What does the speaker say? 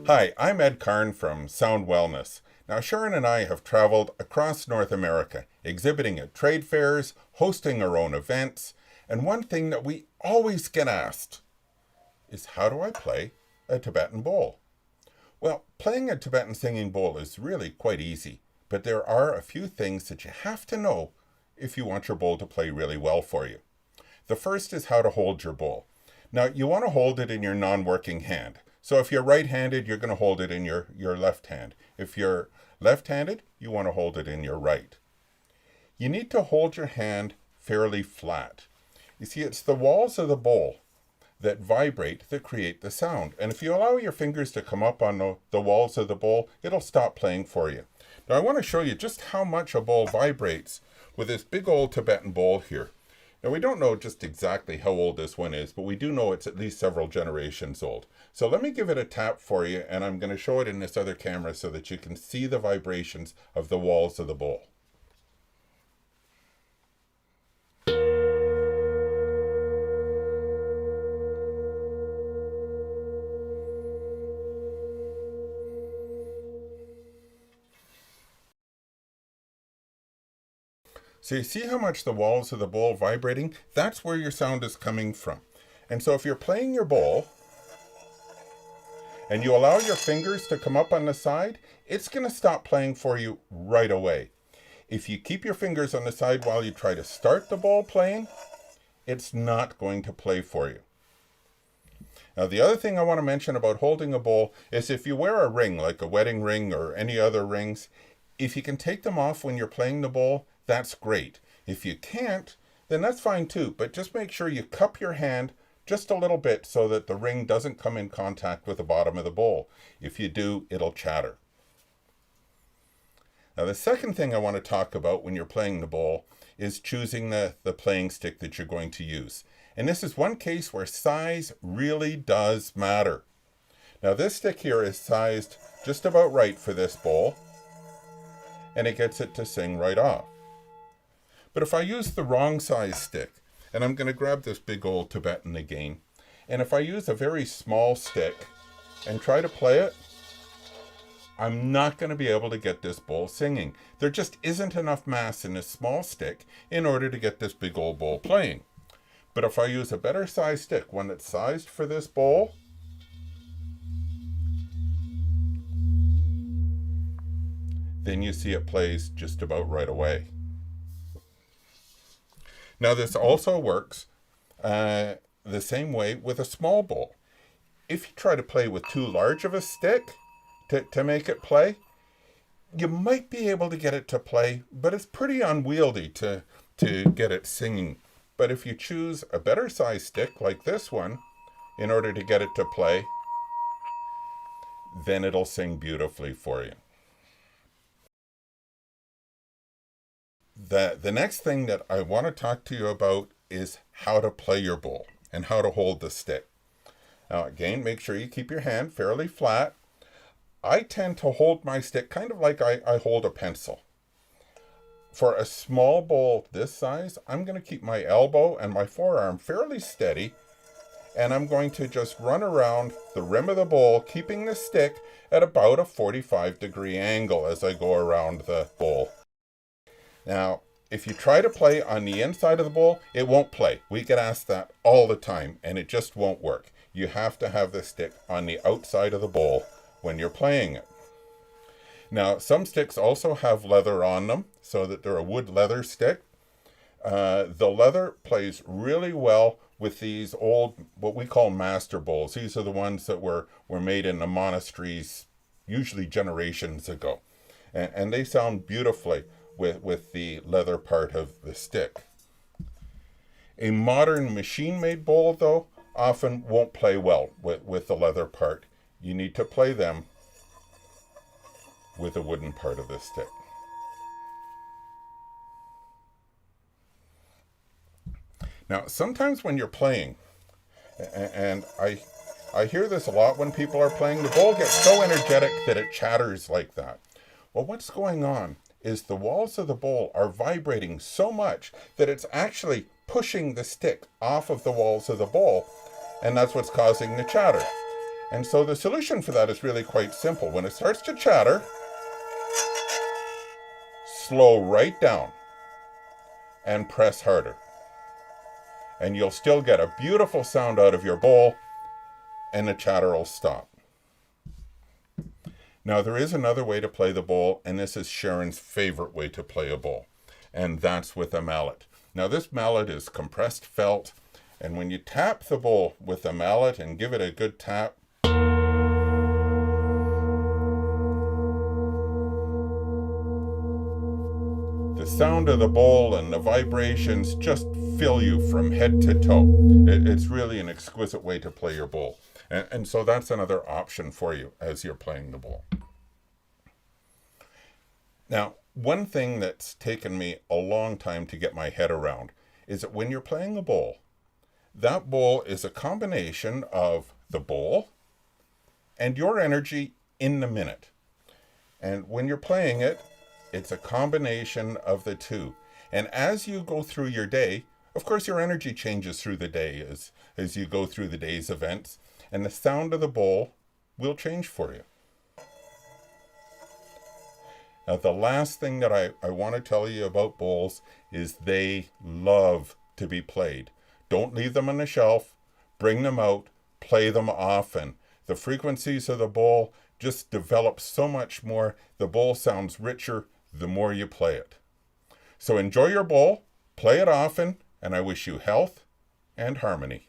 Hi, I'm Ed Karn from Sound Wellness. Now, Sharon and I have traveled across North America, exhibiting at trade fairs, hosting our own events, and one thing that we always get asked is how do I play a Tibetan bowl? Well, playing a Tibetan singing bowl is really quite easy, but there are a few things that you have to know if you want your bowl to play really well for you. The first is how to hold your bowl. Now, you want to hold it in your non-working hand. So if you're right-handed, you're going to hold it in your left hand. If you're left-handed, you want to hold it in your right. You need to hold your hand fairly flat. You see, it's the walls of the bowl that vibrate that create the sound. And if you allow your fingers to come up on the walls of the bowl, it'll stop playing for you. Now I want to show you just how much a bowl vibrates with this big old Tibetan bowl here. Now, we don't know just exactly how old this one is, but we do know it's at least several generations old. So let me give it a tap for you, and I'm going to show it in this other camera so that you can see the vibrations of the walls of the bowl. So you see how much the walls of the bowl vibrating? That's where your sound is coming from. And so if you're playing your bowl and you allow your fingers to come up on the side, it's going to stop playing for you right away. If you keep your fingers on the side while you try to start the bowl playing, it's not going to play for you. Now, the other thing I want to mention about holding a bowl is if you wear a ring, like a wedding ring or any other rings, if you can take them off when you're playing the bowl, that's great. If you can't, then that's fine too, but just make sure you cup your hand just a little bit so that the ring doesn't come in contact with the bottom of the bowl. If you do, it'll chatter. Now, the second thing I want to talk about when you're playing the bowl is choosing the playing stick that you're going to use. And this is one case where size really does matter. Now, this stick here is sized just about right for this bowl, and it gets it to sing right off. But if I use the wrong size stick, and I'm going to grab this big old Tibetan again, and if I use a very small stick and try to play it, I'm not going to be able to get this bowl singing. There just isn't enough mass in this small stick in order to get this big old bowl playing. But if I use a better size stick, one that's sized for this bowl, then you see it plays just about right away. Now, this also works the same way with a small bowl. If you try to play with too large of a stick to make it play, you might be able to get it to play, but it's pretty unwieldy to get it singing. But if you choose a better size stick like this one in order to get it to play, then it'll sing beautifully for you. The next thing that I want to talk to you about is how to play your bowl and how to hold the stick. Now, again, make sure you keep your hand fairly flat. I tend to hold my stick kind of like I hold a pencil. For a small bowl this size, I'm going to keep my elbow and my forearm fairly steady, and I'm going to just run around the rim of the bowl, keeping the stick at about a 45-degree angle as I go around the bowl. Now, if you try to play on the inside of the bowl, it won't play. We get asked that all the time, and it just won't work. You have to have the stick on the outside of the bowl when you're playing it. Now, some sticks also have leather on them, so that they're a wood leather stick. The leather plays really well with these old, what we call master bowls. These are the ones that were made in the monasteries, usually generations ago. And they sound beautifully with the leather part of the stick. A modern machine-made bowl, though, often won't play well with the leather part. You need to play them with the wooden part of the stick. Now, sometimes when you're playing, and I hear this a lot when people are playing, the bowl gets so energetic that it chatters like that. Well, what's going on is the walls of the bowl are vibrating so much that it's actually pushing the stick off of the walls of the bowl, and that's what's causing the chatter. And so the solution for that is really quite simple. When it starts to chatter, slow right down and press harder. And you'll still get a beautiful sound out of your bowl, and the chatter will stop. Now, there is another way to play the bowl, and this is Sharon's favorite way to play a bowl, and that's with a mallet. Now, this mallet is compressed felt, and when you tap the bowl with a mallet and give it a good tap, the sound of the bowl and the vibrations just fill you from head to toe. It's really an exquisite way to play your bowl. And so that's another option for you as you're playing the bowl. Now, one thing that's taken me a long time to get my head around is that when you're playing a bowl, that bowl is a combination of the bowl and your energy in the minute. And when you're playing it, it's a combination of the two. And as you go through your day, of course, your energy changes through the day as you go through the day's events, and the sound of the bowl will change for you. Now, the last thing that I want to tell you about bowls is they love to be played. Don't leave them on the shelf. Bring them out. Play them often. The frequencies of the bowl just develop so much more. The bowl sounds richer the more you play it. So enjoy your bowl, play it often, and I wish you health and harmony.